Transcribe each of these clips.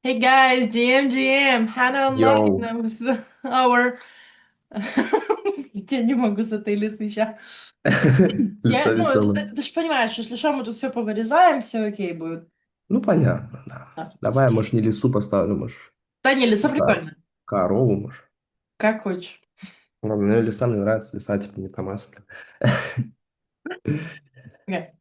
Hey guys, GM, Hannah online Йоу, with our... Я не могу с этой лисы сейчас. лиса Ну, веселая. ты же понимаешь, если что, мы тут все повырезаем, все окей будет. Ну, понятно, да. Да, Давай, может, не лису поставлю, может, да не, лиса не знаю, прикольно. корову, может. Как хочешь. Ладно, мне лиса мне нравится, лиса типа не помаска. Okay.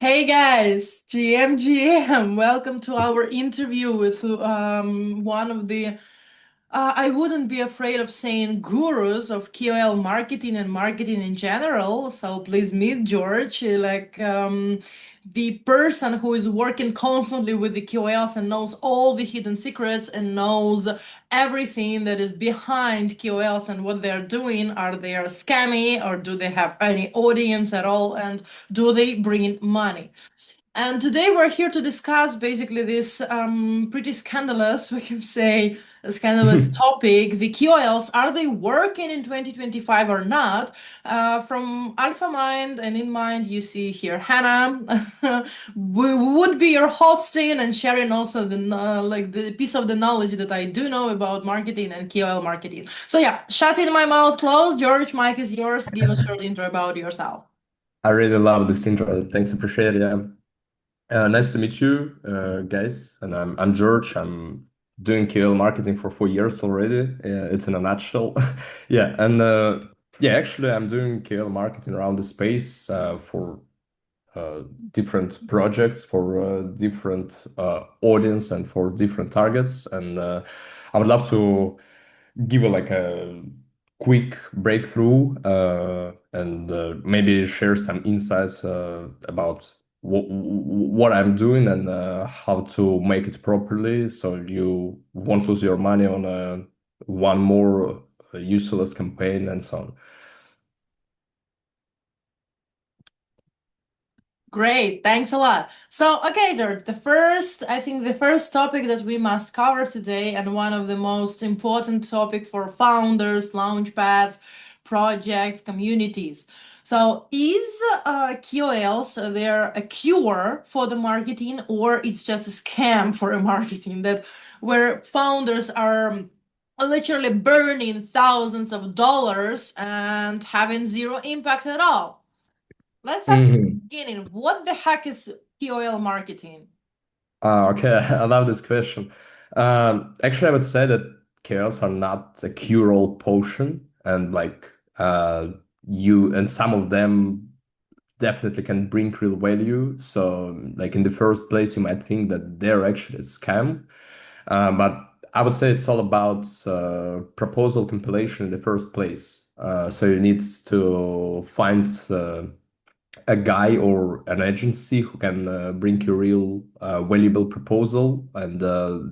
Hey guys, GM, welcome to our interview with one of the I wouldn't be afraid of saying gurus of KOL marketing and marketing in general. So please meet George, the person who is working constantly with the KOLs and knows all the hidden secrets and knows everything that is behind KOLs and what they're doing. Are they scammy or do they have any audience at all? And do they bring in money? And today we're here to discuss basically this pretty scandalous, we can say, a scandalous topic. The KOLs, are they working in 2025 or not? From Alpha Mind and InnMind, you see here Hannah. We would be your hosting and sharing also the piece of the knowledge that I do know about marketing and KOL marketing. So yeah, shut in my mouth closed. George, mic is yours. Give a short intro about yourself. I really love this intro. Thanks, appreciate it. Yeah. Nice to meet you, guys. And I'm George. I'm doing KOL marketing for 4 years already. It's in a nutshell. Yeah, and yeah, actually, I'm doing KOL marketing around the space for uh, different projects for different audience and for different targets. And I would love to give a quick breakthrough and maybe share some insights about what I'm doing and how to make it properly so you won't lose your money on one more useless campaign and so on. Great, thanks a lot. So, okay, Dirk, I think the first topic that we must cover today, and one of the most important topic for founders, launchpads, projects, communities. So, is KOLs they're a cure for the marketing, or it's just a scam for a marketing that where founders are literally burning thousands of dollars and having zero impact at all? Let's start from the Mhm. beginning. What the heck is KOL marketing? Okay, I love this question. Actually, I would say that chaos are not a cure-all potion, and you and some of them definitely can bring real value. So, like in the first place, you might think that they're actually a scam, but I would say it's all about proposal compilation in the first place. So you need to find a guy or an agency who can bring you real valuable proposal and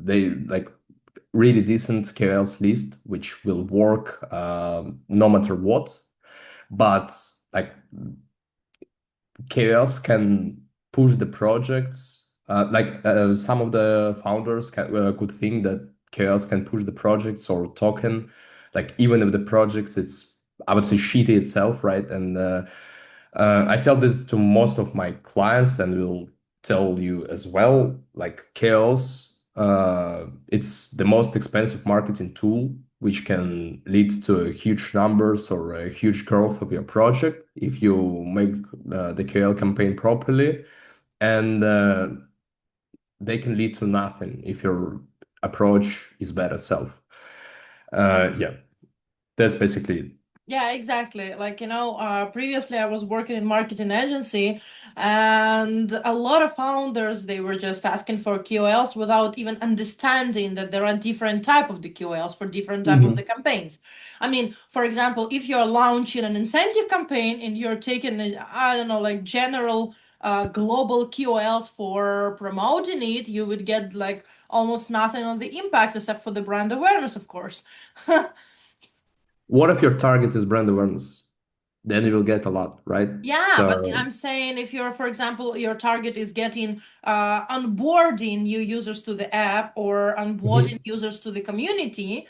they like really decent KOLs list which will work no matter what. But like KOLs can push the projects. Some of the founders could think that KOLs can push the projects or token, like even if the projects it's I would say shitty itself, right? And I tell this to most of my clients, and will tell you as well. Like KOLs, it's the most expensive marketing tool which can lead to huge numbers or a huge growth of your project if you make the KL campaign properly. And they can lead to nothing if your approach is bad itself. Yeah, that's basically it. Yeah, exactly. Previously I was working in marketing agency, and a lot of founders, they were just asking for QLs without even understanding that there are different type of the QLs for different type of the Mhm. campaigns. I mean, for example, if you're launching an incentive campaign and you're taking, I don't know, like general global QLs for promoting it, you would get like almost nothing on the impact except for the brand awareness, of course. What if your target is brand awareness? Then you will get a lot, right? Yeah, but So, I'm saying if you're, for example, your target is getting onboarding new users to the app or onboarding Mhm. users to the community,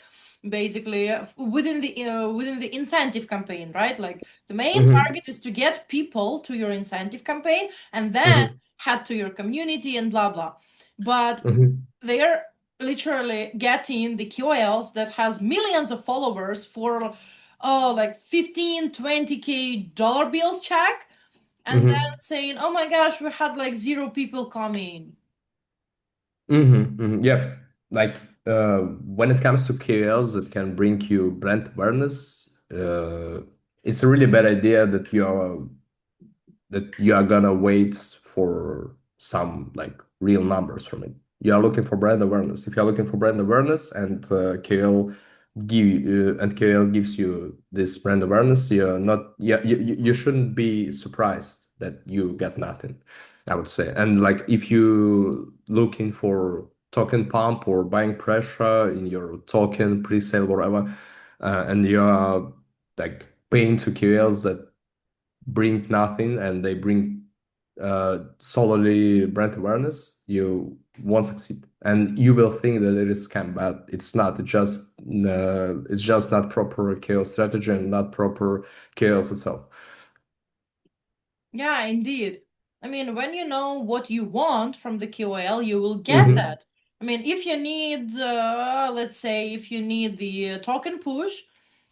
basically within the incentive campaign, right? Like the main Mhm. target is to get people to your incentive campaign and then Mhm. head to your community and blah blah. but Hmm. they're literally getting the KOLs that has millions of followers for like 15, 20K dollar bills check, and then Hmm. saying, oh my gosh, we had like zero people coming. Yeah. Like when it comes to KOLs that can bring you brand awareness, it's a really bad idea that you are gonna wait for some like real numbers from it. You are looking for brand awareness. If you are looking for brand awareness and KOL gives you this brand awareness, you're not you shouldn't be surprised that you get nothing, I would say. And like if you looking for token pump or buying pressure in your token pre-sale, whatever, and you are like paying to KOLs that bring nothing and they bring solely brand awareness, you won't succeed. And you will think that it is scam, but it's not. It's just not proper chaos strategy and not proper chaos itself. Yeah, indeed. I mean, when you know what you want from the KOL, you will get Hmm. that. I mean, if you need, let's say, if you need the token push,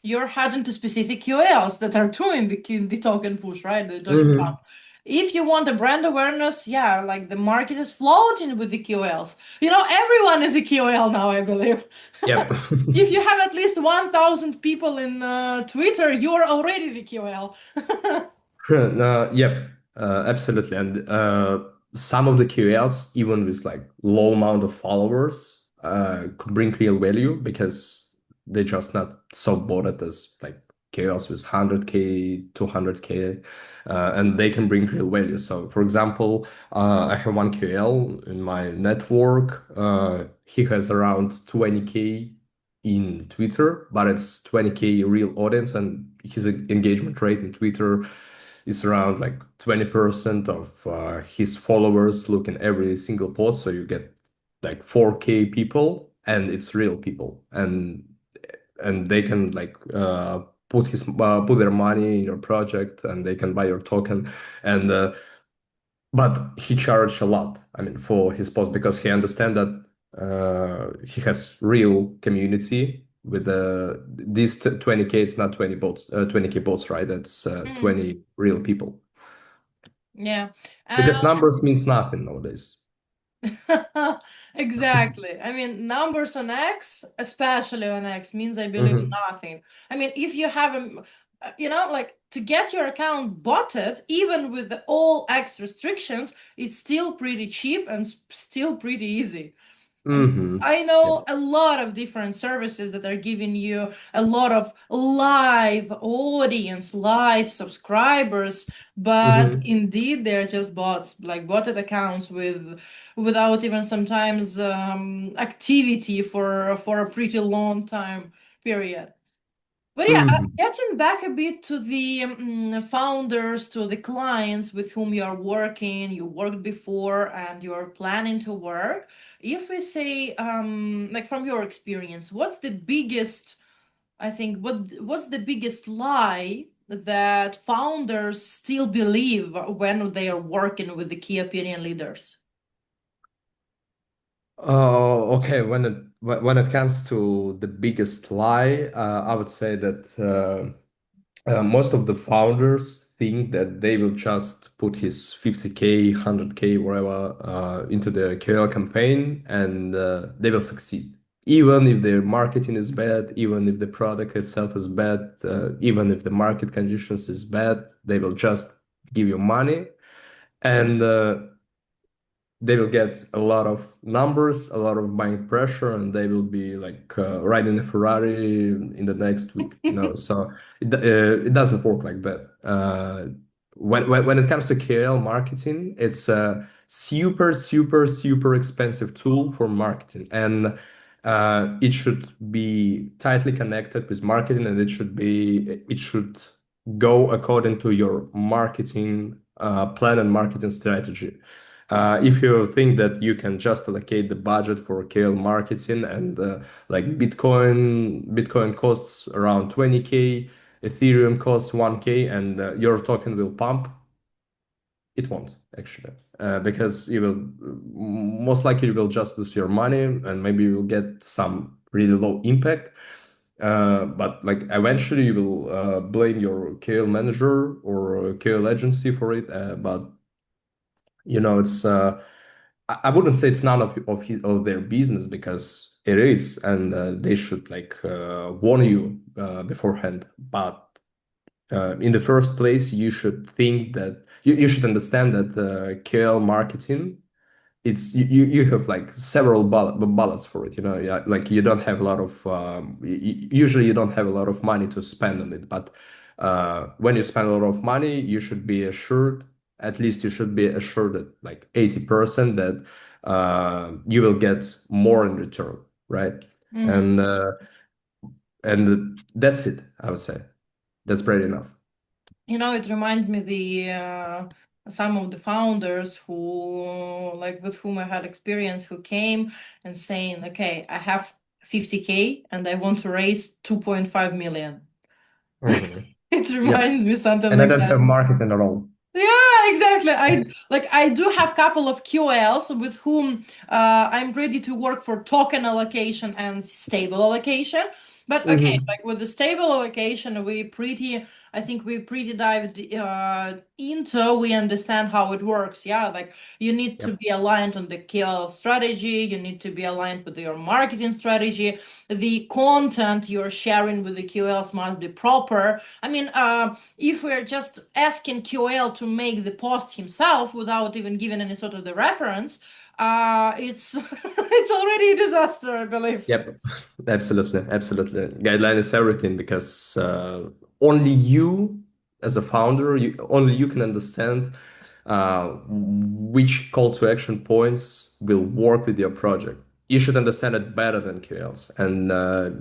you're heading to specific KOLs that are doing the token push, right? The token Hmm. pump. If you want a brand awareness, yeah, like the market is floating with the KOLs. You know, everyone is a KOL now, I believe. Yep. If you have at least 1,000 people in Twitter, you are already the KOL. No, yep, absolutely. And some of the QLs, even with like low amount of followers, could bring real value because they're just not so bored as like QLs with 100K, 200K, and they can bring real value. So, for example, I have one QL in my network. He has around 20K in Twitter, but it's 20K real audience, and his engagement rate in Twitter is around like 20% of his followers look in every single post. So you get like 4K people and it's real people. And they can like put their money in your project and they can buy your token. And but he charged a lot, I mean, for his post because he understand that he has real community with these 20K, it's not 20 bots, 20K bots, right? That's Mm, 20 real people. yeah. Because numbers means nothing nowadays. Exactly. I mean, numbers on X, especially on X, means I believe Hmm. nothing. I mean, if you have like to get your account botted, even with the all X restrictions, it's still pretty cheap and still pretty easy. I mean, Hmm. I Yeah. know a lot of different services that are giving you a lot of live audience, live subscribers, but Hmm. indeed they're just bots, like botted accounts without even sometimes activity for a pretty long time period. But yeah, Hmm. getting back a bit to the founders, to the clients with whom you are working, you worked before and you are planning to work. If we say, like from your experience, what's the biggest, I think, what's the biggest lie that founders still believe when they are working with the key opinion leaders? Okay. When it comes to the biggest lie, I would say that most of the founders think that they will just put his 50K, 100K, whatever, into the KOL campaign and they will succeed. Even if their marketing is bad, even if the product itself is bad, even if the market conditions is bad, they will just give you money and they will get a lot of numbers, a lot of buying pressure, and they will be like riding a Ferrari in the next week, you know. So it doesn't work like that. When it comes to KL marketing, it's a super, super, super expensive tool for marketing, and it should be tightly connected with marketing, and it should go according to your marketing plan and marketing strategy. If you think that you can just allocate the budget for KL marketing and like Bitcoin costs around 20K, Ethereum costs 1K, and your token will pump. it won't actually, because you will most likely you will just lose your money and maybe you will get some really low impact. But like eventually you will blame your KL manager or KL agency for it. But it's I wouldn't say it's none of their business because it is, and they should like warn you beforehand. But in the first place, you should think that you should understand that KL marketing, you have like several ballots for it, yeah, like you don't have a lot of usually you don't have a lot of money to spend on it, but when you spend a lot of money you should be assured, at least you should be assured that like 80% that you will get more in return, right? Mhm. And that's it, I would say. That's great enough. It reminds me the some of the founders who like with whom I had experience who came and saying, okay, I have 50K and I want to raise 2.5 million. Mhm. It Yep. reminds me something And I like don't that. have marketing at all. Yeah, exactly. I do have couple of QLs with whom I'm ready to work for token allocation and stable allocation. But okay, Hmm. like with the stable allocation, I think we pretty dived into, we understand how it works. Yeah, like you need to Yep. be aligned on the KL strategy, you need to be aligned with your marketing strategy. The content you're sharing with the QLs must be proper. I mean, if we're just asking QL to make the post himself without even giving any sort of the reference, it's it's already a disaster, I believe. Yep, absolutely, absolutely. Guideline is everything because only you, as a founder, only you can understand which call to action points will work with your project. You should understand it better than QLs, and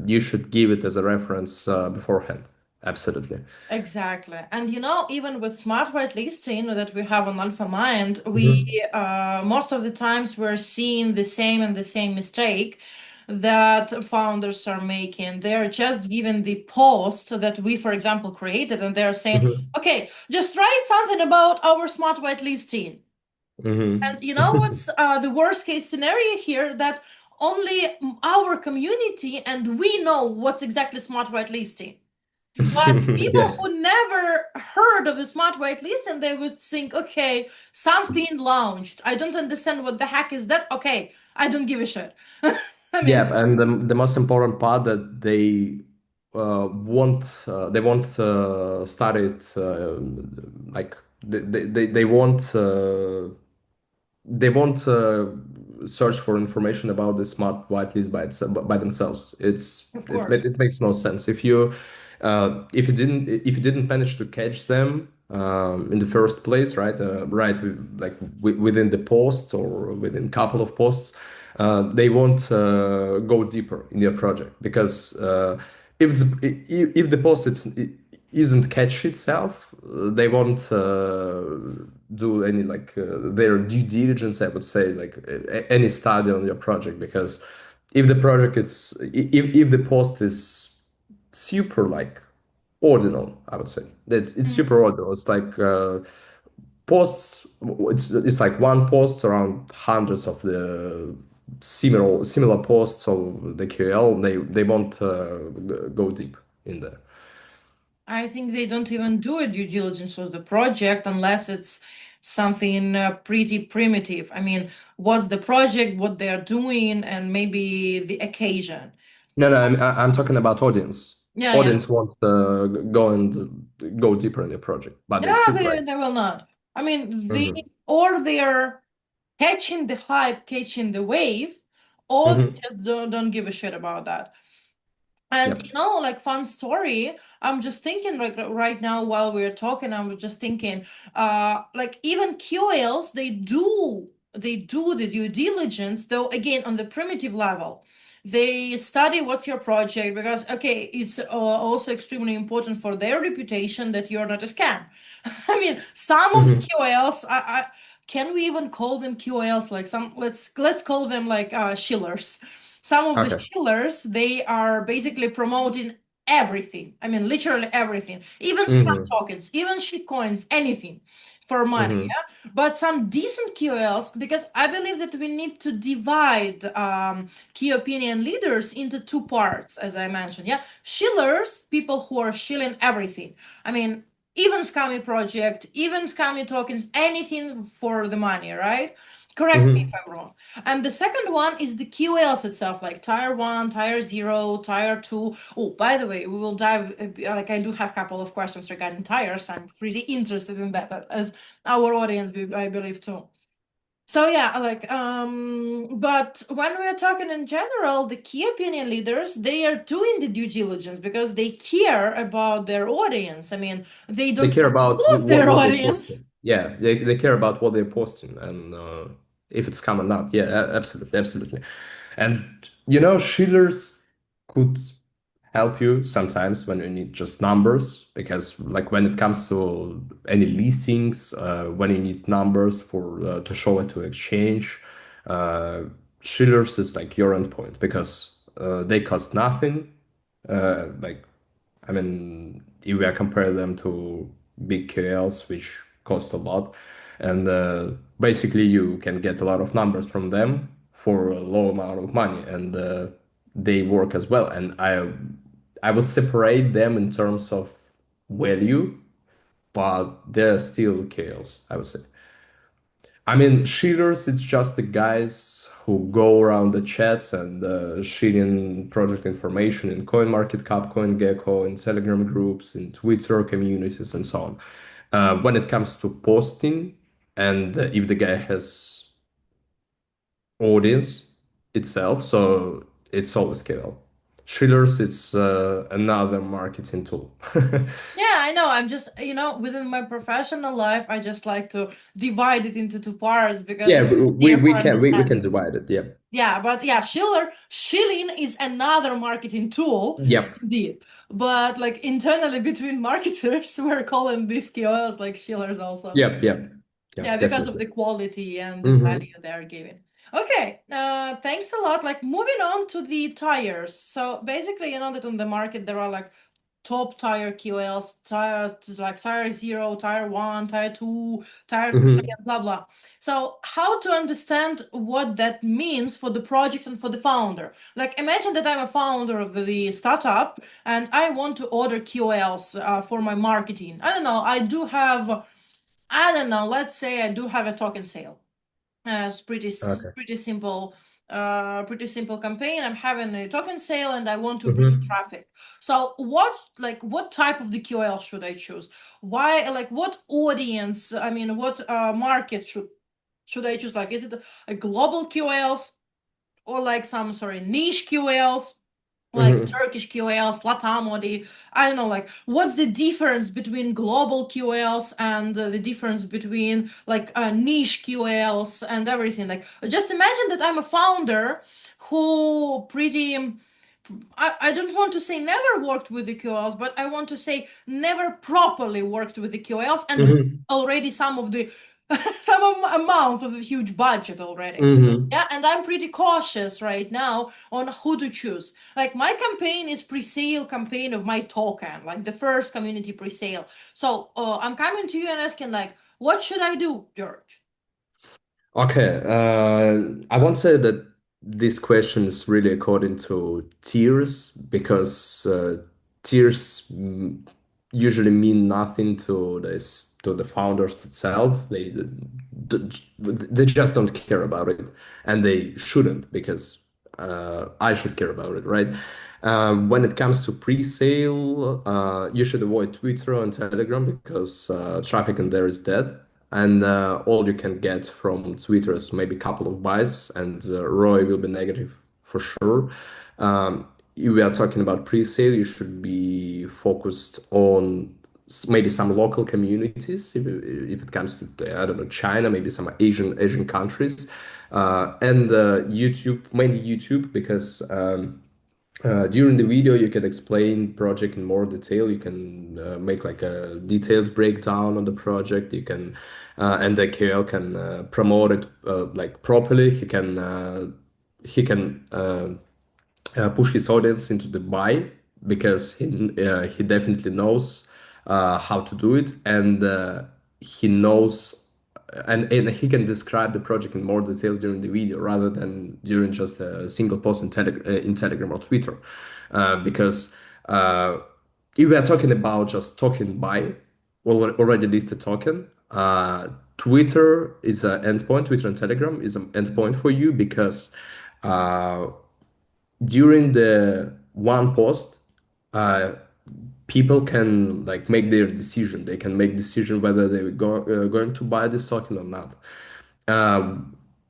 you should give it as a reference beforehand. Absolutely. Exactly. And even with smart whitelisting that we have on Alpha Mind, we Mhm. most of the times we're seeing the same mistake that founders are making. They're just given the post that we, for example, created, and they're saying, Mhm. okay, just write something about our smart whitelisting. Mhm. And you know what's the worst case scenario here? That only our community and we know what's exactly smart whitelisting. But people Yeah. who never heard of the smart whitelist and they would think, okay, something launched. I don't understand what the heck is that. Okay, I don't give a shit. I mean, Yeah, and the most important part that they won't start it like they won't search for information about the smart whitelist by themselves. of course. It makes no sense if you didn't manage to catch them in the first place, right? Within the post or within couple of posts, they won't go deeper in your project because if the post isn't catch itself, they won't do any like their due diligence, I would say, like any study on your project. Because if the post is super like ordinal, I would say that it's super Mhm. ordinal. It's like posts. It's like one post around hundreds of the similar posts of the QL. They won't go deep in there. I think they don't even do a due diligence of the project unless it's something pretty primitive. I mean, what's the project, what they're doing, and maybe the occasion. No, no, I'm talking about audience. Yeah, yeah. Audience won't go deeper in the project, but they Yeah, should, right? they will not. I mean, Hmm. or they're catching the hype, catching the wave, or they Hmm. just don't give a shit about that. And Yep. like fun story, I'm just thinking like right now while we're talking, I'm just thinking, like even QLs, they do the due diligence, though again on the primitive level. They study what's your project because okay, it's also extremely important for their reputation that you're not a scam. I mean, some of the Hmm. QLs, can we even call them QLs? Like some, let's call them like shillers. Some of the Okay. shillers, they are basically promoting everything. I mean, literally everything, even scam Hmm. tokens, even shit coins, anything. for money. Hmm. But some decent KOLs, because I believe that we need to divide key opinion leaders into two parts, as I mentioned. Yeah, shillers, people who are shilling everything. I mean, even scammy project, even scammy tokens, anything for the money, right? Correct me if Hmm. I'm wrong. And the second one is the QLs itself, like tier one, tier zero, tier two. Oh, by the way, we will dive, like I do have a couple of questions regarding tires. I'm pretty interested in that, as our audience, I believe too. So yeah, but when we are talking in general, the key opinion leaders, they are doing the due diligence because they care about their audience. I mean, they They don't care want to about lose their what they're audience. posting. Yeah, they care about what they're posting and if it's come or not. Yeah, absolutely, absolutely. And Shillers could help you sometimes when you need just numbers, because like when it comes to any listings, when you need numbers for to show it to exchange, uh, Shillers is like your endpoint because they cost nothing. Like I mean, if we compare them to big KLs, which cost a lot, and basically you can get a lot of numbers from them for a low amount of money, and they work as well. And I would separate them in terms of value, but they're still KLs, I would say. I mean, cheaters, it's just the guys who go around the chats and sharing project information in CoinMarketCap, CoinGecko, in Telegram groups, in Twitter communities, and so on. When it comes to posting, and if the guy has audience itself, so it's always KL. Shillers, it's another marketing tool. Yeah, I know. I'm just, within my professional life, I just like to divide it into two parts because Yeah, it's we, easier we for can we can understanding. divide it. Yeah. Yeah, but yeah, shilling is another marketing tool, Yep. indeed. But like internally between marketers, we're calling these KOLs like shillers also. Yep. Yep. Yeah, Yeah, because of definitely. the quality and the value Hmm. they're giving. Okay, thanks a lot. Like moving on to the tires. So basically, you know that on the market there are like top tire QLs, tire zero, tire one, tire two, tire three, Hmm. and blah blah. So how to understand what that means for the project and for the founder? Like imagine that I'm a founder of the startup and I want to order QLs for my marketing. I don't know. I don't know. Let's say I do have a token sale. It's Okay. pretty simple campaign. I'm having a token sale and I want to bring Hmm. traffic. So what type of the QL should I choose? Why, like, what audience? I mean, what market should I choose? Like, is it a global QLs or like some sorry niche QLs? Like Hmm. Turkish QLs, Latam, or I don't know, like what's the difference between global QLs and the difference between like niche QLs and everything. Like just imagine that I'm a founder who I don't want to say never worked with the QLs, but I want to say never properly worked with the QLs and Hmm. already some of the amount of a huge budget already. Hmm. Yeah, and I'm pretty cautious right now on who to choose. Like my campaign is pre-sale campaign of my token, like the first community pre-sale. So I'm coming to you and asking like, what should I do, George? Okay. I won't say that this question is really according to tiers because tiers usually mean nothing to the founders itself. They just don't care about it, and they shouldn't because I should care about it, right? When it comes to pre-sale, you should avoid Twitter and Telegram because traffic in there is dead, and all you can get from Twitter is maybe a couple of buys, and ROI will be negative for sure. If we are talking about pre-sale, you should be focused on maybe some local communities. If it comes to I don't know China, maybe some Asian countries, and YouTube, mainly YouTube, because during the video you can explain project in more detail. You can make like a detailed breakdown on the project. You can and the KL can promote it like properly. He can push his audience into the buy because he definitely knows how to do it. And he knows and he can describe the project in more details during the video rather than during just a single post in Telegram or Twitter. Because uh, if we are talking about just talking by already listed token, Twitter is an endpoint. Twitter and Telegram is an endpoint for you because uh, during the one post, uh, people can like make their decision. They can make decision whether going to buy this token or not.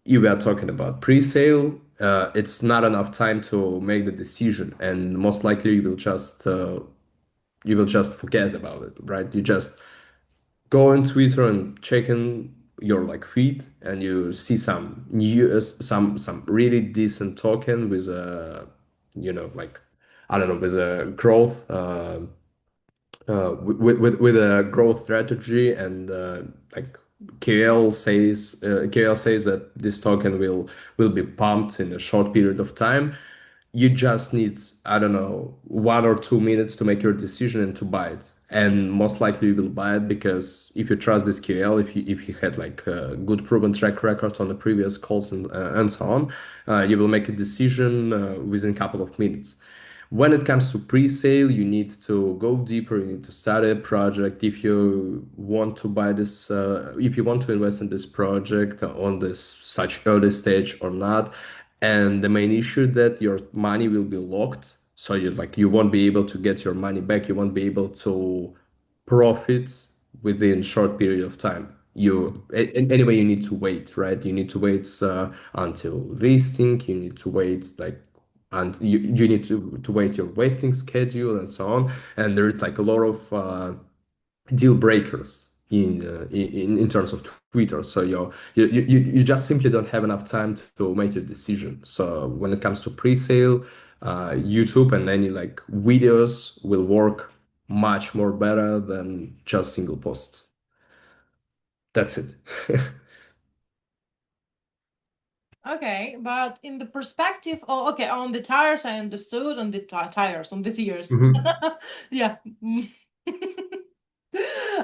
You were talking about pre-sale. It's not enough time to make the decision, and most likely you will just forget about it, right? You just go on Twitter and check in your like feed, and you see some new some really decent token with a like I don't know with a growth with a growth strategy and like KL says that this token will be pumped in a short period of time. You just need, I don't know, 1 or 2 minutes to make your decision and to buy it. And most likely you will buy it because if you trust this QL, if you had like a good proven track record on the previous calls and so on, you will make a decision within a couple of minutes. When it comes to pre-sale, you need to go deeper. You need to study a project. If you want to buy this, if you want to invest in this project on this such early stage or not, and the main issue that your money will be locked, so you won't be able to get your money back. You won't be able to profit within short period of time. Anyway, you need to wait, right? You need to wait until listing. You need to wait like and you need to wait your wasting schedule and so on. And there's like a lot of deal breakers in terms of Twitter. So you just simply don't have enough time to make your decision. So when it comes to pre-sale, YouTube and any like videos will work much more better than just single posts. That's it. Okay, but in the perspective, oh, okay, on the tires, I understood. On the tires, on the tears, Mhm. yeah.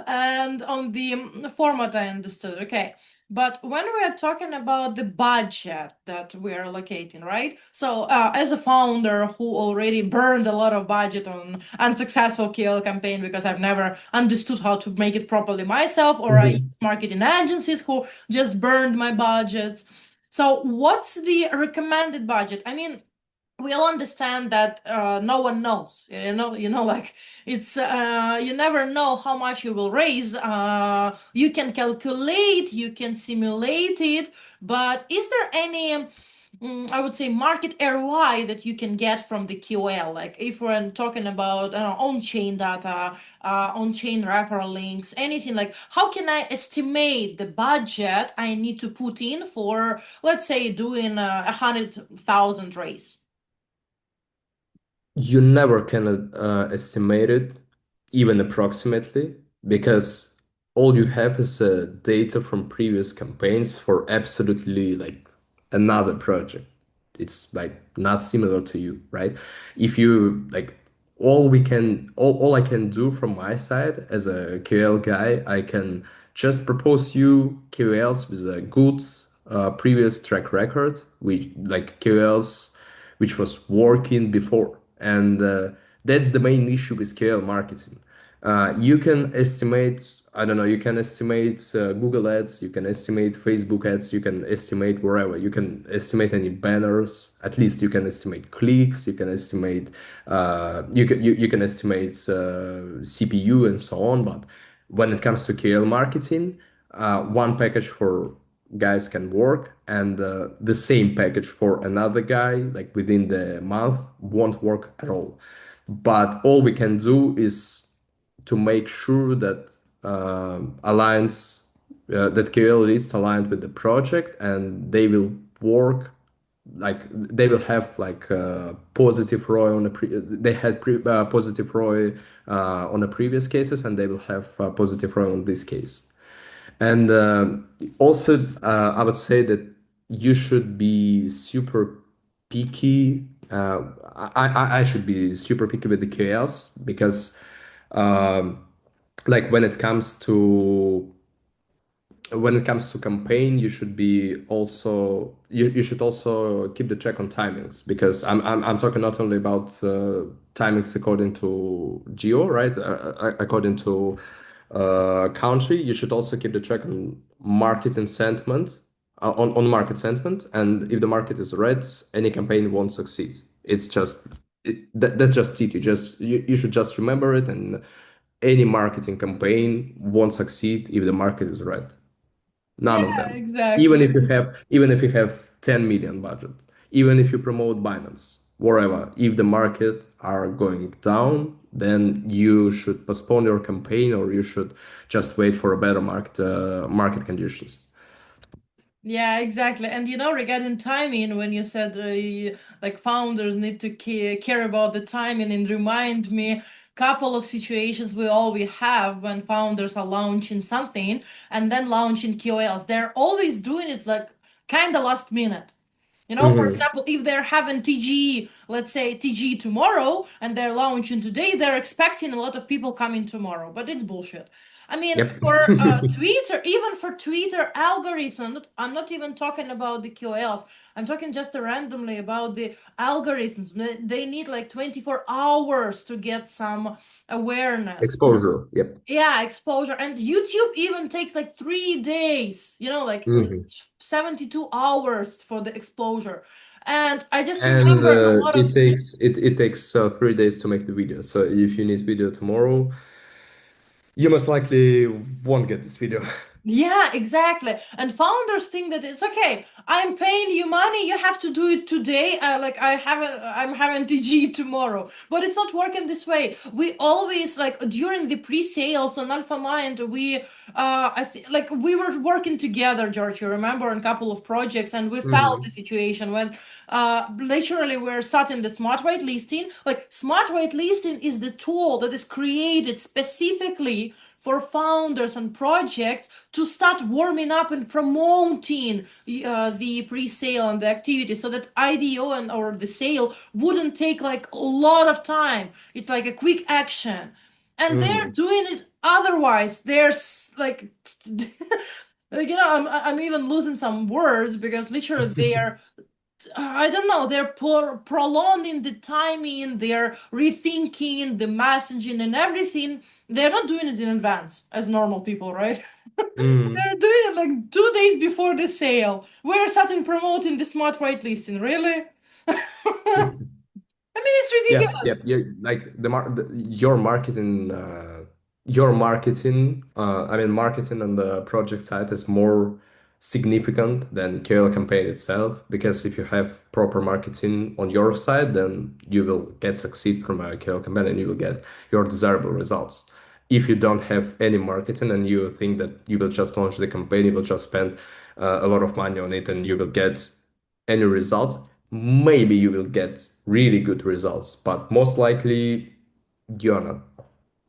And on the format, I understood. Okay, but when we are talking about the budget that we are allocating, right? So, as a founder who already burned a lot of budget on unsuccessful KL campaign because I've never understood how to make it properly myself, or I use Mhm. marketing agencies who just burned my budgets. So, what's the recommended budget? I mean, we all understand that no one knows. Like it's you never know how much you will raise. You can calculate, you can simulate it, but is there any? I would say market ROI that you can get from the QL. Like if we're talking about on-chain data, on-chain referral links, anything like how can I estimate the budget I need to put in for, let's say, doing 100,000 raise? You never can estimate it, even approximately, because all you have is data from previous campaigns for absolutely like another project. It's like not similar to you, right? If you like all I can do from my side as a QL guy, I can just propose you QLs with a good previous track record, which like QLs which was working before. And that's the main issue with scale marketing. You can estimate, I don't know, you can estimate Google ads, you can estimate Facebook ads, you can estimate wherever. You can estimate any banners. At least you can estimate clicks. You can estimate, you can estimate CPU and so on. But when it comes to KL marketing, one package for guys can work and the same package for another guy like within the month won't work at all, but all we can do is to make sure that aligns that KL is aligned with the project and they will work like they will have like positive ROI on the they had positive ROI on the previous cases and they will have positive ROI on this case. And also, I would say that you should be super picky. I should be super picky with the KLs because, um, like when it comes to when it comes to campaign, you should also keep the check on timings because I'm talking not only about timings according to geo, right? According to country, you should also keep the check on marketing sentiment, on market sentiment, and if the market is red, any campaign won't succeed. That's just it. You should just remember it, and any marketing campaign won't succeed if the market is red. Yeah, None of them. exactly. Even if you have 10 million budget, even if you promote Binance, wherever, if the market are going down, then you should postpone your campaign or you should just wait for a better market conditions. Yeah, exactly. And regarding timing, when you said like founders need to care about the timing, and remind me couple of situations we have when founders are launching something and then launching KOLs. They're always doing it like kind of last minute. For Hmm. example, if they're having TG, let's say TG tomorrow, and they're launching today, they're expecting a lot of people coming tomorrow, but it's bullshit. I mean, Yep. for Twitter, even for Twitter algorithm, I'm not even talking about the QLs. I'm talking just randomly about the algorithms. They need like 24 hours to get some awareness. Exposure. Yep. Yeah, exposure. And YouTube even takes like 3 days, like Hmm. 72 hours for the exposure. And I just And remember a lot of, it takes 3 days to make the video. So if you need video tomorrow, you most likely won't get this video. yeah, exactly. And founders think that it's okay. I'm paying you money. You have to do it today. I'm having TG tomorrow, but it's not working this way. We always like during the pre-sales on Alpha Mind, like we were working together, George. You remember on a couple of projects, and we felt the Hmm. situation when literally we're starting the smart whitelisting. Like smart whitelisting is the tool that is created specifically for founders and projects to start warming up and promoting the pre-sale and the activity so that IDO and or the sale wouldn't take like a lot of time. It's like a quick action. And they're Hmm. doing it otherwise. Like I'm even losing some words because literally they are I don't know, they're prolonging the timing, they're rethinking the messaging and everything. They're not doing it in advance as normal people, right? Hmm. They're doing it like 2 days before the sale. We're starting promoting the smart whitelisting, really? I mean, it's Yep, yep. ridiculous. Yeah, like your marketing, I mean, marketing on the project side is more significant than KOL campaign itself. Because if you have proper marketing on your side, then you will get succeed from a KOL campaign and you will get your desirable results. If you don't have any marketing and you think that you will just launch the campaign, you will just spend a lot of money on it and you will get any results, maybe you will get really good results, but most likely you're not.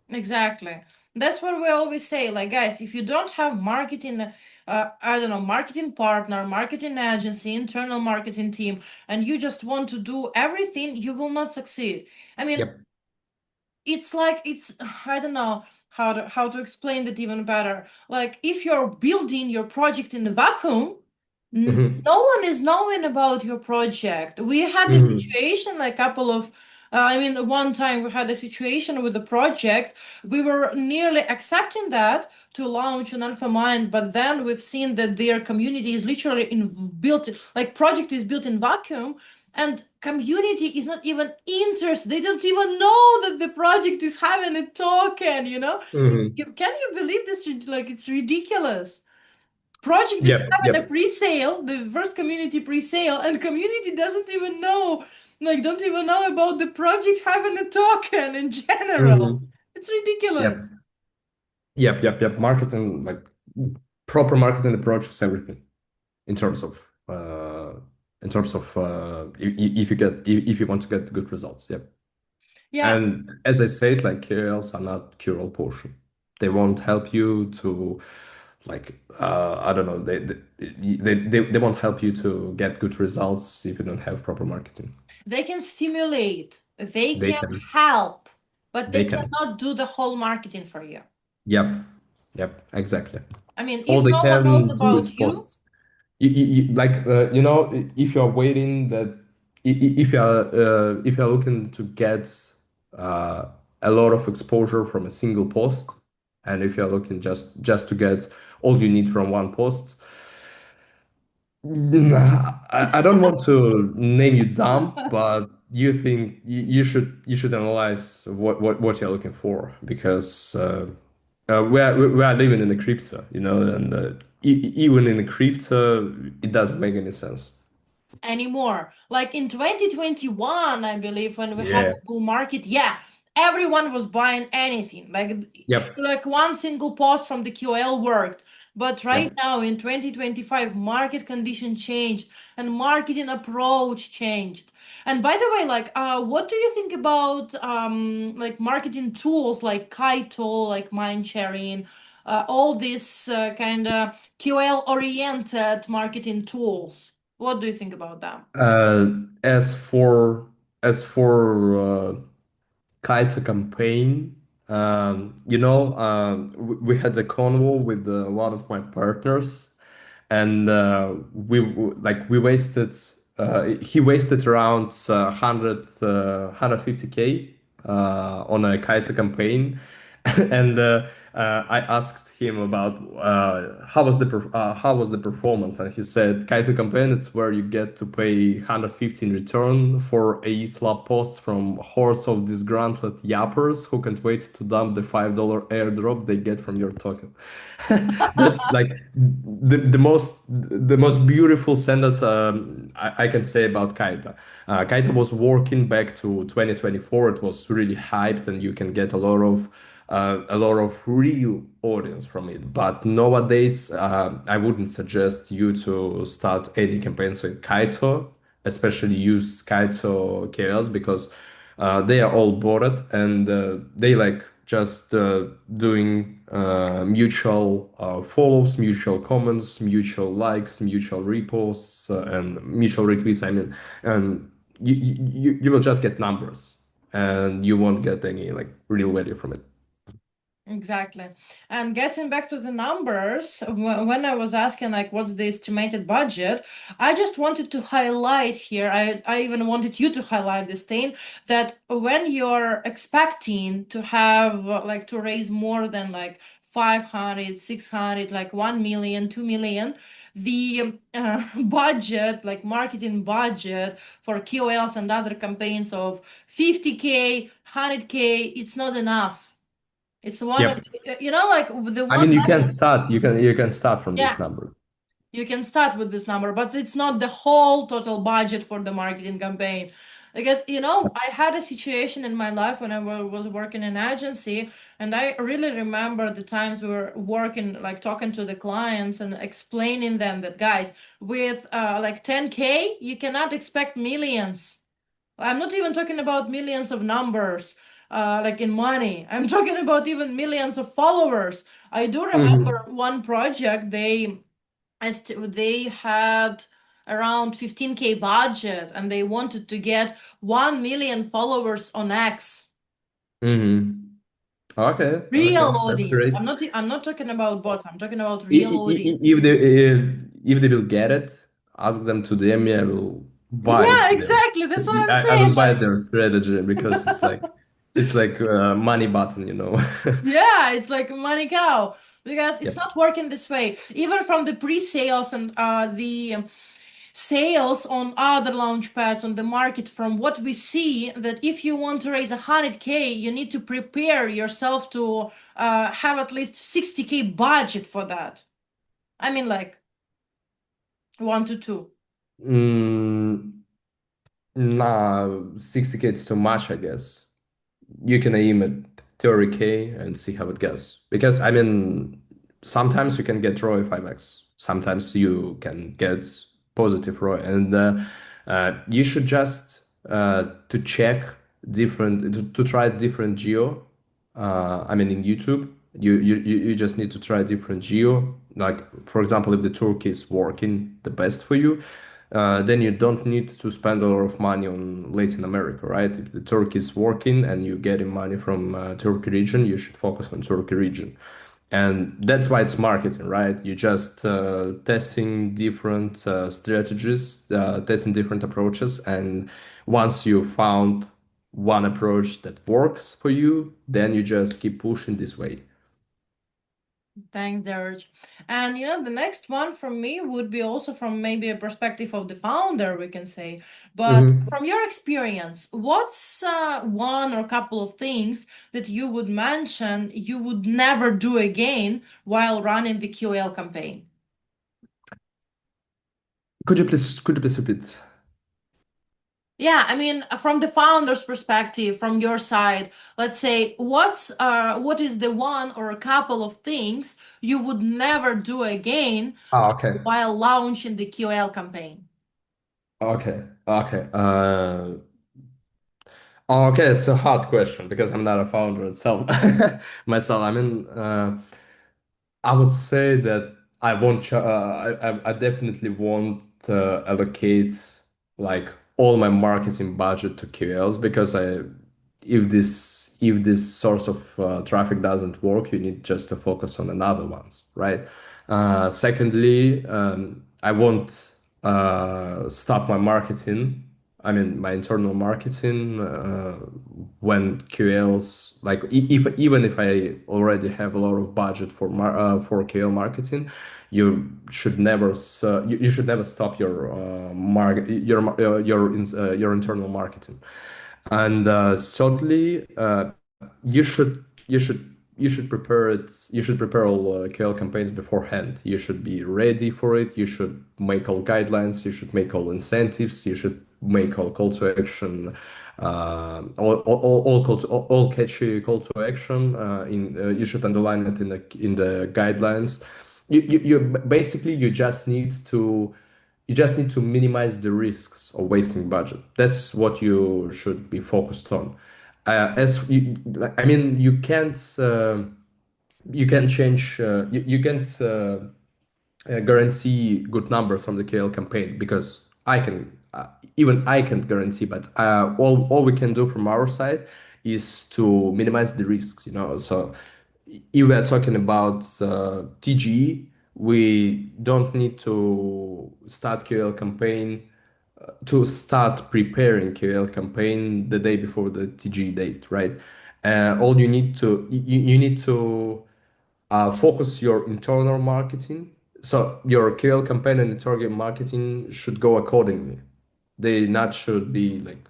Exactly. That's what we always say. Like, guys, if you don't have marketing, I don't know, marketing partner, marketing agency, internal marketing team, and you just want to do everything, you will not succeed. I mean, Yep. it's like it's I don't know how to explain that even better. Like if you're building your project in the vacuum, Hmm. no one is knowing about your project. We had a Hmm. situation like couple of I mean, one time we had a situation with the project. We were nearly accepting that to launch an Alpha Mind, but then we've seen that their community is literally built, like project is built in vacuum, and community is not even interested. They don't even know that the project is having a token. Hmm. Can you believe this? Like it's ridiculous. Project is Yep, having a yep. pre-sale, the first community pre-sale, and community doesn't even know, like don't even know about the project having a token in general. Hmm. It's ridiculous. Yep, yep. Marketing, like proper marketing approach is everything in terms of if you if you want to get good results. Yep. Yeah, And as I said, like KOLs are not cure-all potion. They won't help you to like I don't know, they won't help you to get good results if you don't have proper marketing. they can stimulate, they They can can. help, but they They can. cannot do the whole marketing for you. Yep. Yep. Exactly. I mean, All if they no one knows can do is about you, post. Like if you are waiting that if you are looking to get uh, a lot of exposure from a single post, and if you are looking just to get all you need from one post, I don't want to name you dumb, but you think you should analyze what you're looking for, because we are living in the crypto, and even in the crypto, it doesn't make any sense. anymore. Like in 2021, I believe, when we had Yeah. the bull market, yeah, everyone was buying anything. Yep. Like one single post from the QL worked. But right Yep. now in 2025, market condition changed and marketing approach changed. And by the way, what do you think about like marketing tools like Kaito, like mind sharing, all these kind of QL oriented marketing tools? What do you think about that? Uh, as for Kaita campaign, we had a convo with one of my partners, and we wasted he wasted around 150K on a Kaita campaign. And I asked him about how was the performance, and he said Kaito campaign, it's where you get to pay 150 in return for a slab post from hordes of disgruntled yappers who can't wait to dump the $5 airdrop they get from your token. That's like the most beautiful sentence I can say about Kaita. Kaita was working back to 2024. It was really hyped, and you can get a lot of real audience from it. But nowadays, I wouldn't suggest you to start any campaigns with Kaito, especially use Kaito KOLs, because they are all bored, and they like just doing mutual follows, mutual comments, mutual likes, mutual reposts, and mutual retweets. I mean, and you will just get numbers, and you won't get any like real value from it. Exactly. And getting back to the numbers, when I was asking like what's the estimated budget, I just wanted to highlight here, I even wanted you to highlight this thing, that when you're expecting to have like to raise more than like 500, 600, like 1 million, 2 million, the budget, like marketing budget for KOLs and other campaigns of 50K, 100K, it's not enough. It's one of Yep. like the I one mean, you can last, start. You can start from this yeah, number. you can start with this number, but it's not the whole total budget for the marketing campaign. Because, I had a situation in my life when I was working in agency, and I really remember the times we were working, like talking to the clients and explaining them that, guys, with like 10K, you cannot expect millions. I'm not even talking about millions of numbers, like in money. I'm talking about even millions of followers. I do remember Hmm. one project, they had around 15K budget and they wanted to get 1 million followers on X. Hmm. Okay. Real Okay. That's audience. great. I'm not talking about bots. I'm talking about I- real i- i- audience. If they will get it, ask them to DM me. I will buy Yeah, their. exactly. That's what I'm I will saying. buy Like, their strategy, because it's like a money button. yeah, it's like a money cow because it's Yep. not working this way. Even from the pre-sales and the sales on other launch pads on the market, from what we see, that if you want to raise 100K, you need to prepare yourself to have at least 60K budget for that. I mean, like one to two. Mm, nah, 60K is too much, I guess. You can aim at 30K and see how it goes. Because I mean, sometimes you can get ROI 5x, sometimes you can get positive ROI, and you should just to check to try different geo. I mean, in YouTube, you just need to try different geo. Like for example, if the Turkey is working the best for you, then you don't need to spend a lot of money on Latin America, right? If the Turkey is working and you're getting money from Turkey region, you should focus on Turkey region. And that's why it's marketing, right? You just testing different strategies, testing different approaches, and once you found one approach that works for you, then you just keep pushing this way. Thanks, George. And the next one from me would be also from maybe a perspective of the founder, we can say. But Mhm. from your experience, what's one or couple of things that you would mention you would never do again while running the QL campaign? Could you please repeat? Yeah, I mean, from the founder's perspective, from your side, let's say, what is the one or a couple of things you would never do again Ah, okay. while launching the QL campaign? Okay. Okay, it's a hard question because I'm not a founder itself myself. I mean, I would say that I won't. I definitely won't allocate like all my marketing budget to KOLs because if this source of traffic doesn't work, you need just to focus on another ones, right? Secondly, I won't stop my marketing. I mean, my internal marketing when QLs like even if I already have a lot of budget for QL marketing, you should never stop your your internal marketing. And thirdly, you should prepare it. You should prepare all KL campaigns beforehand. You should be ready for it. You should make all guidelines. You should make all incentives. You should make all call to action, all catchy call to action. You should underline it in the guidelines. Basically you just need to minimize the risks of wasting budget. That's what you should be focused on. As you, like, I mean, you can change you can't guarantee good number from the KL campaign because even I can't guarantee, but all we can do from our side is to minimize the risks, you know. So if we are talking about TG, we don't need to start QL campaign to start preparing QL campaign the day before the TG date, right? All you need to focus your internal marketing. So your KL campaign and target marketing should go accordingly. They not should be like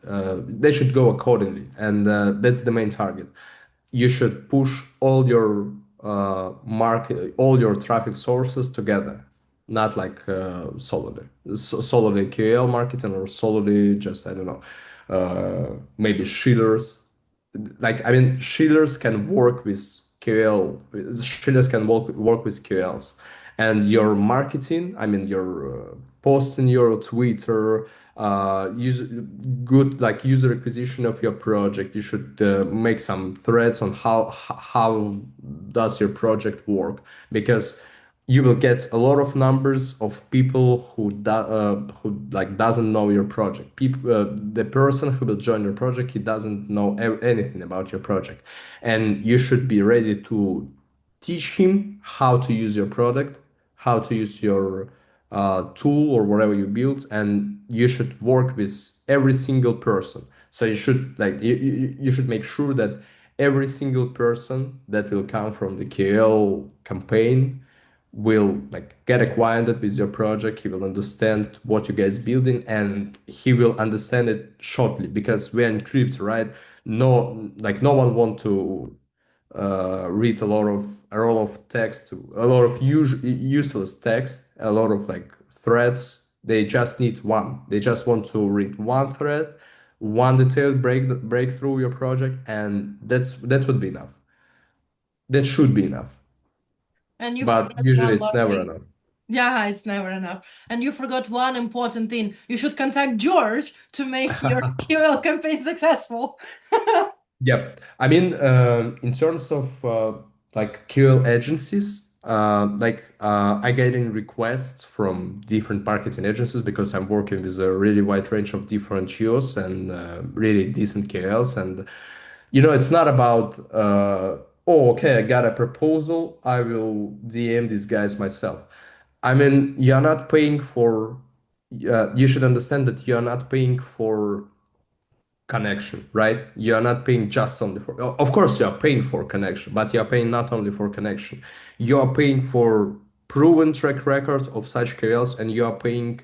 they should go accordingly, and that's the main target. You should push all your traffic sources together, not like solely KL marketing or solely just I don't know, maybe shillers. Like I mean, shillers can work with QL. Shillers can work with QLs, and your marketing. I mean, your post in your Twitter, user good like user acquisition of your project. You should make some threads on how does your project work because you will get a lot of numbers of people who like doesn't know your project. People, the person who will join your project, he doesn't know anything about your project, and you should be ready to teach him how to use your product, how to use your tool or whatever you build, and you should work with every single person. So you should make sure that every single person that will come from the KL campaign will like get acquainted with your project. He will understand what you guys building, and he will understand it shortly because we're in crypto, right? No one want to read a lot of text, a lot of useless text, a lot of like threads. They just need one. They just want to read one thread, one detailed break through your project, and that would be enough. That should be enough. And you But forgot usually one it's last never thing. enough. Yeah, it's never enough. And you forgot one important thing. You should contact George to make your QL campaign successful. Yep. I mean, in terms of like QL agencies, I getting requests from different marketing agencies because I'm working with a really wide range of different geos and really decent KLs. And it's not about oh, okay, I got a proposal. I will DM these guys myself. I mean, you're not paying for, you should understand that you're not paying for connection, right? You're not paying just only for, of course, you're paying for connection, but you're paying not only for connection, you're paying for proven track records of such KOLs, and you're paying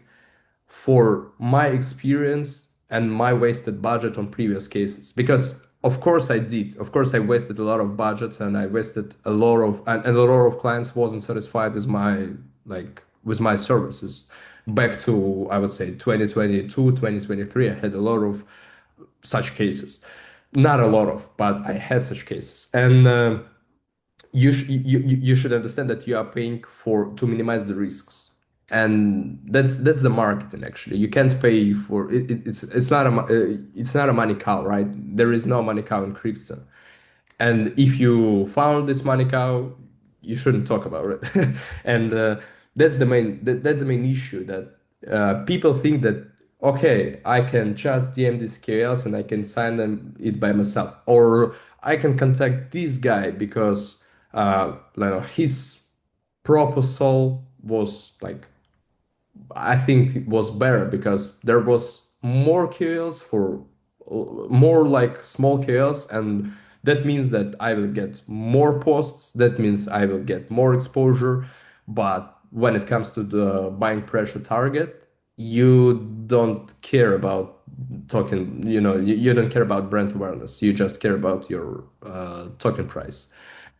for my experience and my wasted budget on previous cases. Because of course I did. Of course I wasted a lot of budgets and I wasted a lot of and a lot of clients wasn't satisfied with my with my services. Back to I would say 2022, 2023, I had a lot of such cases. Not a lot of, but I had such cases. And you should understand that you are paying for to minimize the risks, and that's the marketing. Actually, you can't pay for it, it's not it's not a money cow, right? There is no money cow in crypto. And if you found this money cow, you shouldn't talk about it. And that's the main issue, that people think that okay, I can just DM these KLs and I can sign them it by myself, or I can contact this guy because his proposal was like, I think it was better because there was more kills for more like small kills, and that means that I will get more posts. That means I will get more exposure. But when it comes to the buying pressure target, you don't care about token. You don't care about brand awareness. You just care about your token price.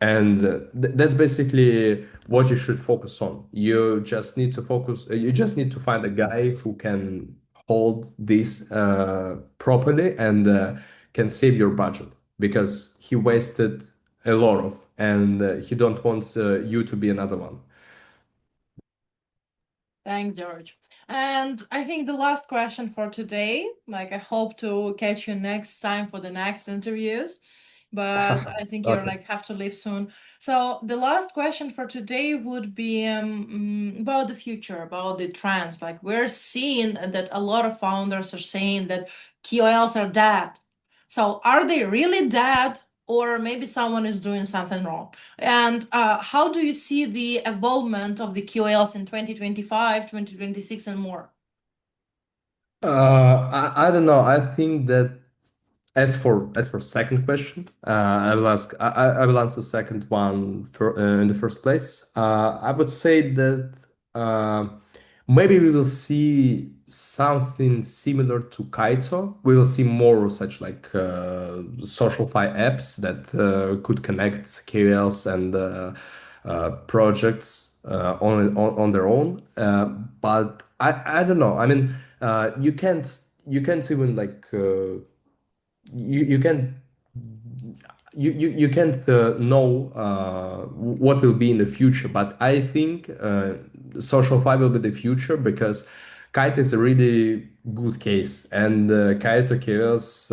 And that's basically what you should focus on. You just need to focus, you just need to find a guy who can hold this properly and can save your budget, because he wasted a lot of, and he don't want you to be another one. Thanks, George. And I think the last question for today, like I hope to catch you next time for the next interviews, but I think you're Okay. like have to leave soon. So the last question for today would be about the future, about the trends. Like we're seeing that a lot of founders are saying that KOLs are dead. So are they really dead, or maybe someone is doing something wrong? And how do you see the evolvement of the QLs in 2025, 2026, and more? I don't know. I think that as for second question, I will ask. I will answer second one in the first place. I would say that uh, maybe we will see something similar to Kaito. We will see more such like social fi apps that could connect KOLs and projects on their own. But I don't know. I mean, you can't even like. You can you can't know what will be in the future, but I think social fi will be the future, because kite is a really good case, and Kite KLs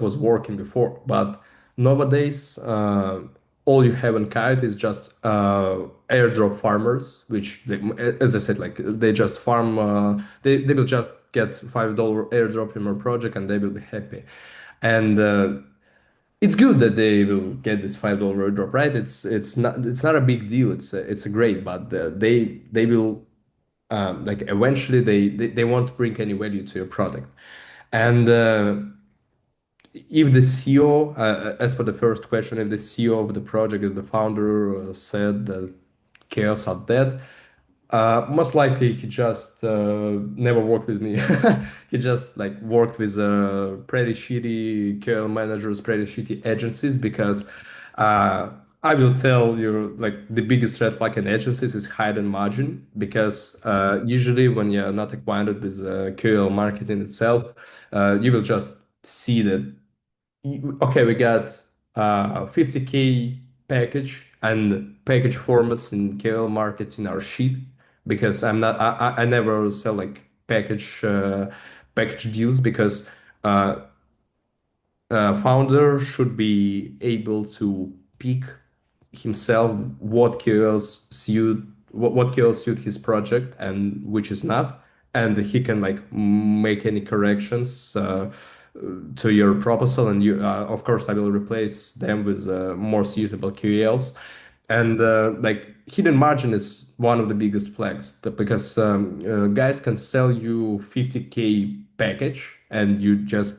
was working before, but nowadays all you have in Kite is just airdrop farmers, which as I said, like they just farm. They will just get $5 airdrop in your project, and they will be happy. And it's good that they will get this $5 airdrop, right? It's not a big deal. It's a great, but they will like eventually they won't bring any value to your product. And if the CEO, as for the first question, if the CEO of the project, if the founder said that chaos are dead, most likely he just never worked with me. He just like worked with pretty shitty KL managers, pretty shitty agencies, because uh, I will tell you, like the biggest red flag in agencies is hidden margin, because usually when you're not acquainted with KL marketing itself, you will just see that okay, we got 50K package and package formats in KL markets in our sheet, because I never sell like package deals, because uh, founder should be able to pick himself what KL suit his project and which is not, and he can like make any corrections to your proposal, and you of course I will replace them with more suitable QELs. And like hidden margin is one of the biggest flags because guys can sell you 50K package and you just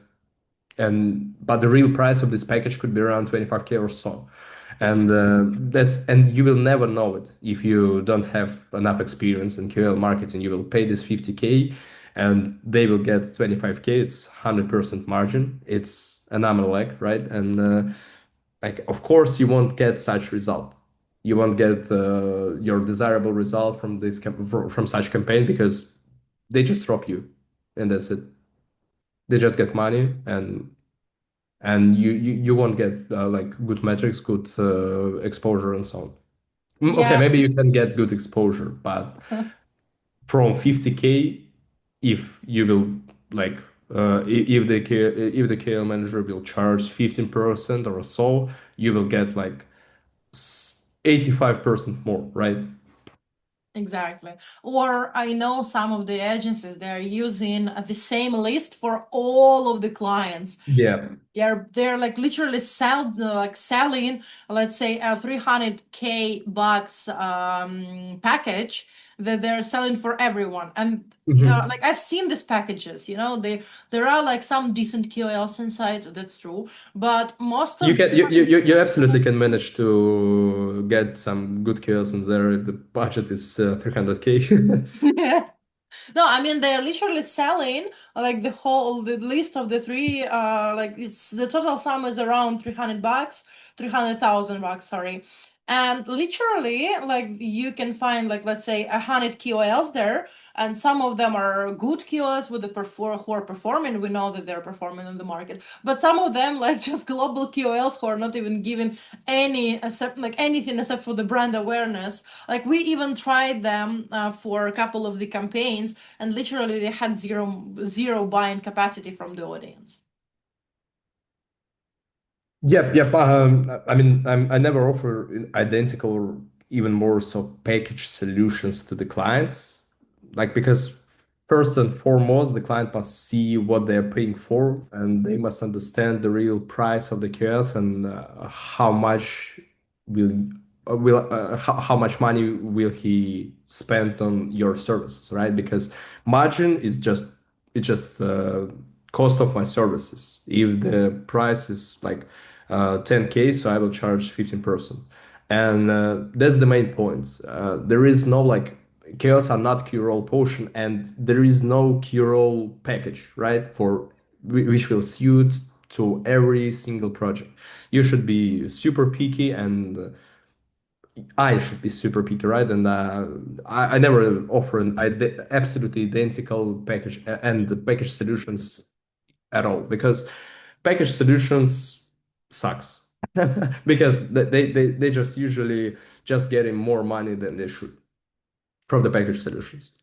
and but the real price of this package could be around 25K or so. And and you will never know it if you don't have enough experience in QL marketing. You will pay this 50K and they will get 25K. It's 100% margin. It's an arm and a leg, right? And like of course you won't get such result. You won't get your desirable result from from such campaign because they just drop you and that's it. They just get money and you won't get like good metrics, good exposure, and so on. Okay, Yeah, maybe you can get good exposure, but from 50K, if you will like if the KL manager will charge 15% or so, you will get like 85% more, right? exactly. Or I know some of the agencies, they're using the same list for all of the clients. Yeah. They're like literally selling, let's say, a 300K bucks package that they're selling for everyone. And Mhm. like I've seen these packages, there are like some decent QLs inside, that's true, but most You of can you absolutely can manage to get some good kills in there if the budget is 300K. them. No, I mean they're literally selling like the list of the three like it's the total sum is around 300 bucks, 300,000 bucks, sorry. And literally like you can find like let's say 100 KOLs there, and some of them are good KOLs with the who are performing. We know that they're performing in the market, but some of them like just global KOLs who are not even giving any except like anything except for the brand awareness. Like we even tried them for a couple of the campaigns, and literally they had zero buying capacity from the audience. Yep, yep. I mean, I never offer identical or even more so package solutions to the clients. Like, because first and foremost, the client must see what they're paying for and they must understand the real price of the chaos and how much will how much money will he spend on your services, right? Because margin is just it's just cost of my services. If the price is like 10K, so I will charge 15%. And that's the main point. There is no like chaos are not cure-all potion, and there is no cure-all package, right? For which will suit to every single project. You should be super picky, and I should be super picky, right? And I never offer an absolutely identical package and the package solutions at all because package solutions sucks because they just usually just getting more money than they should from the package solutions.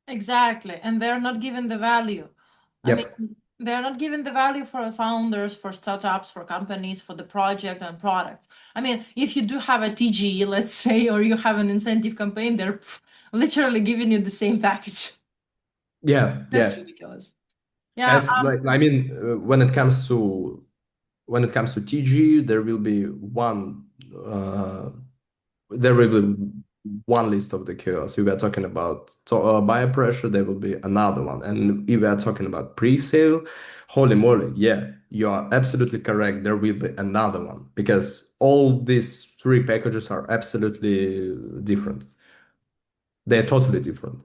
Exactly. And they're not given the value. I mean, Yep. they're not given the value for the founders, for startups, for companies, for the project and products. I mean, if you do have a TG, let's say, or you have an incentive campaign, they're literally giving you the same package. Yeah, That's yeah. ridiculous. Yeah. As like I mean, when it comes to TG, there will be there will be one list of the QoS. If we are talking about buyer pressure, there will be another one. And if we are talking about pre-sale, holy moly, yeah, you are absolutely correct. There will be another one because all these three packages are absolutely different. They're totally different.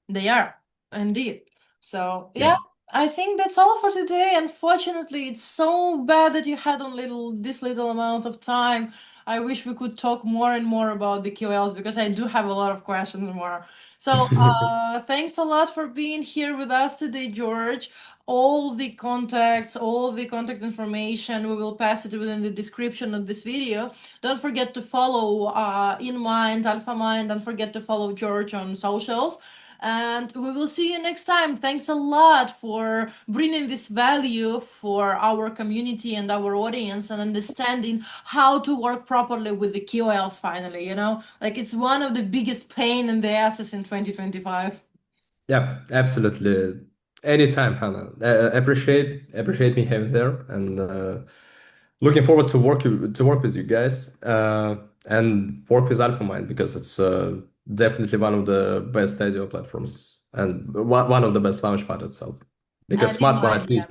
They are, indeed. So, Yeah. yeah, I think that's all for today. Unfortunately, it's so bad that you had on this little amount of time. I wish we could talk more and more about the QLs because I do have a lot of questions more. So, thanks a lot for being here with us today, George. All the contact information, we will pass it within the description of this video. Don't forget to follow InnMind, AlphaMind. Don't forget to follow George on socials. And we will see you next time. Thanks a lot for bringing this value for our community and our audience and understanding how to work properly with the QLs finally, Like it's one of the biggest pain in the asses in 2025. Yeah, absolutely. Anytime, Hannah. Appreciate me having there, and looking forward to work with you guys and work with AlphaMind because it's definitely one of the best IDEO platforms and one of the best launchpad itself. Because And in mind, yeah.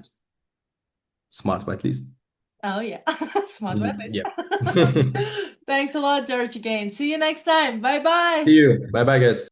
smart one at least. Oh yeah. Smart Yeah. whitelist. Thanks a lot, George, again. See you next time. Bye See bye. you. Bye bye, guys.